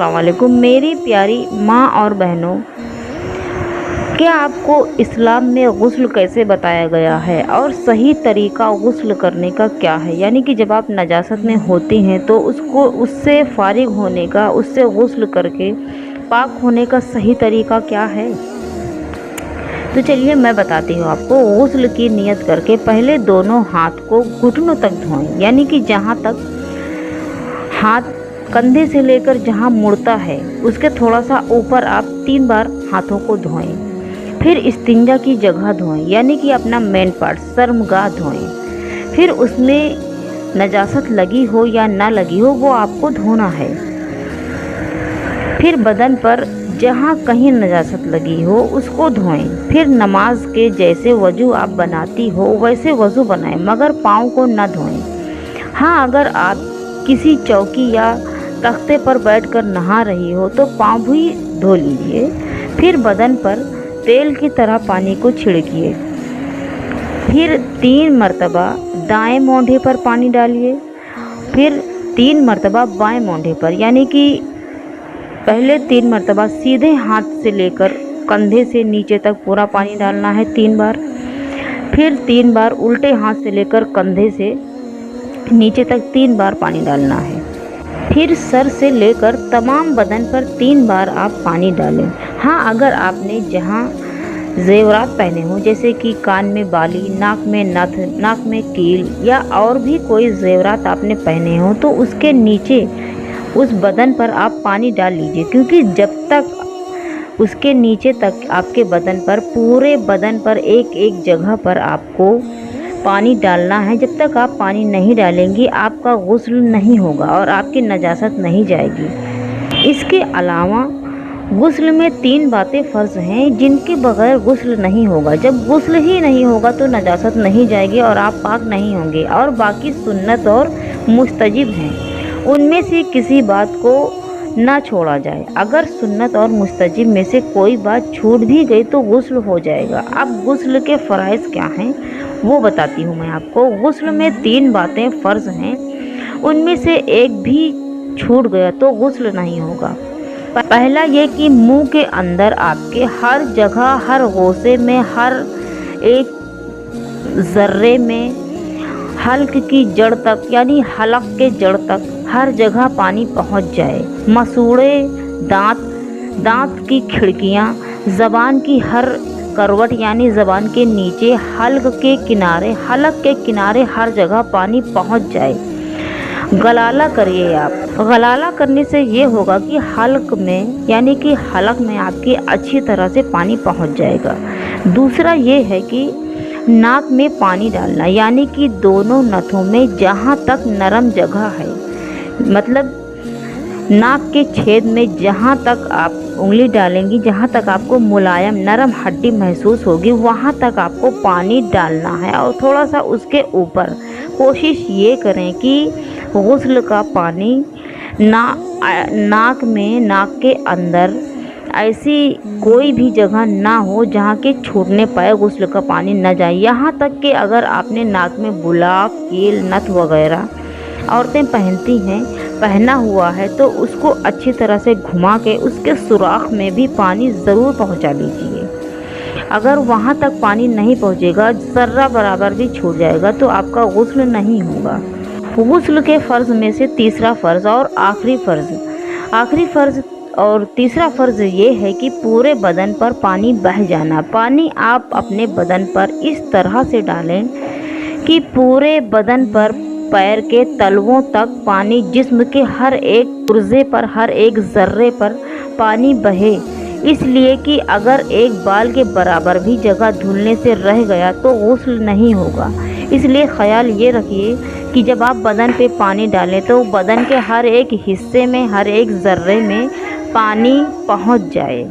अस्सलाम वालेकुम मेरी प्यारी माँ और बहनों। क्या आपको इस्लाम में गुस्ल कैसे बताया गया है और सही तरीका गुस्ल करने का क्या है? यानी कि जब आप नजासत में होती हैं तो उससे फारिग होने का, उससे गुस्ल करके पाक होने का सही तरीका क्या है? तो चलिए मैं बताती हूँ आपको। गुस्ल की नियत करके पहले दोनों हाथ को घुटनों तक धोएं, यानी कि जहाँ तक हाथ कंधे से लेकर जहाँ मुड़ता है उसके थोड़ा सा ऊपर आप 3 बार हाथों को धोएं। फिर इस्तिंजा की जगह धोएं, यानी कि अपना मेन पार्ट शर्मगाह धोएं। फिर उसमें नजासत लगी हो या ना लगी हो वो आपको धोना है। फिर बदन पर जहाँ कहीं नजासत लगी हो उसको धोएं। फिर नमाज के जैसे वजू आप बनाती हो वैसे वजू बनाएं, मगर पाँव को न धोएं। हाँ, अगर आप किसी चौकी या तख्ते पर बैठकर नहा रही हो तो पाँव भी धो लीजिए। फिर बदन पर तेल की तरह पानी को छिड़किए। फिर 3 मरतबा दाएं मोंढे पर पानी डालिए। फिर 3 मरतबा बाएं मोंढे पर, यानी कि पहले 3 मरतबा सीधे हाथ से लेकर कंधे से नीचे तक पूरा पानी डालना है 3 बार। फिर 3 बार उल्टे हाथ से लेकर कंधे से नीचे तक 3 बार पानी डालना है। फिर सर से लेकर तमाम बदन पर 3 बार आप पानी डालें। हाँ, अगर आपने जहाँ जेवरात पहने हो, जैसे कि कान में बाली, नाक में नथ, नाक में कील या और भी कोई जेवरात आपने पहने हो तो उसके नीचे उस बदन पर आप पानी डाल लीजिए, क्योंकि जब तक उसके नीचे तक आपके बदन पर, पूरे बदन पर एक एक जगह पर आपको पानी डालना है। जब तक आप पानी नहीं डालेंगी आपका गुस्ल नहीं होगा और आपकी नजासत नहीं जाएगी। इसके अलावा गुस्ल में 3 बातें फ़र्ज़ हैं जिनके बगैर गुस्ल नहीं होगा। जब गुस्ल ही नहीं होगा तो नजासत नहीं जाएगी और आप पाक नहीं होंगे। और बाकी सुन्नत और मुस्तजिब हैं, उनमें से किसी बात को ना छोड़ा जाए। अगर सुन्नत और मुस्तजिब में से कोई बात छूट भी गई तो गुस्ल हो जाएगा। अब गुस्ल के फ़राइज़ क्या हैं वो बताती हूँ मैं आपको। गुस्ल में 3 बातें फ़र्ज़ हैं, उनमें से एक भी छूट गया तो गुस्ल नहीं होगा। पहला ये कि मुंह के अंदर आपके हर जगह, हर गोसे में, हर एक ज़र्रे में, हल्क की जड़ तक, यानी हलक के जड़ तक हर जगह पानी पहुंच जाए। मसूड़े, दांत की खिड़कियां, ज़बान की हर करवट, यानी ज़बान के नीचे, हलक के किनारे हर जगह पानी पहुंच जाए। गलाला करिए आप। गलाला करने से ये होगा कि हलक में, यानी कि हलक में आपकी अच्छी तरह से पानी पहुंच जाएगा। दूसरा ये है कि नाक में पानी डालना, यानी कि दोनों नथों में जहाँ तक नरम जगह है, मतलब नाक के छेद में जहाँ तक आप उंगली डालेंगी, जहाँ तक आपको मुलायम नरम हड्डी महसूस होगी, वहाँ तक आपको पानी डालना है। और थोड़ा सा उसके ऊपर कोशिश ये करें कि गुस्ल का पानी नाक में, नाक के अंदर ऐसी कोई भी जगह ना हो जहाँ के छूटने पाए गुस्ल का पानी न जाए। यहाँ तक कि अगर आपने नाक में बुलाक, कील, नथ वगैरह औरतें पहनती हैं, पहना हुआ है, तो उसको अच्छी तरह से घुमा के उसके सुराख में भी पानी ज़रूर पहुंचा लीजिए। अगर वहां तक पानी नहीं पहुंचेगा, ज़र्रा बराबर भी छूट जाएगा, तो आपका गुस्ल नहीं होगा। गुस्ल के फ़र्ज़ में से तीसरा फ़र्ज़ और आखिरी फ़र्ज़ और तीसरा फ़र्ज़ ये है कि पूरे बदन पर पानी बह जाना। पानी आप अपने बदन पर इस तरह से डालें कि पूरे बदन पर, पैर के तलवों तक पानी, जिस्म के हर एक पुर्जे पर, हर एक ज़र्रे पर पानी बहे। इसलिए कि अगर एक बाल के बराबर भी जगह धुलने से रह गया तो गुस्ल नहीं होगा। इसलिए ख़याल ये रखिए कि जब आप बदन पे पानी डालें तो बदन के हर एक हिस्से में, हर एक ज़र्रे में पानी पहुंच जाए।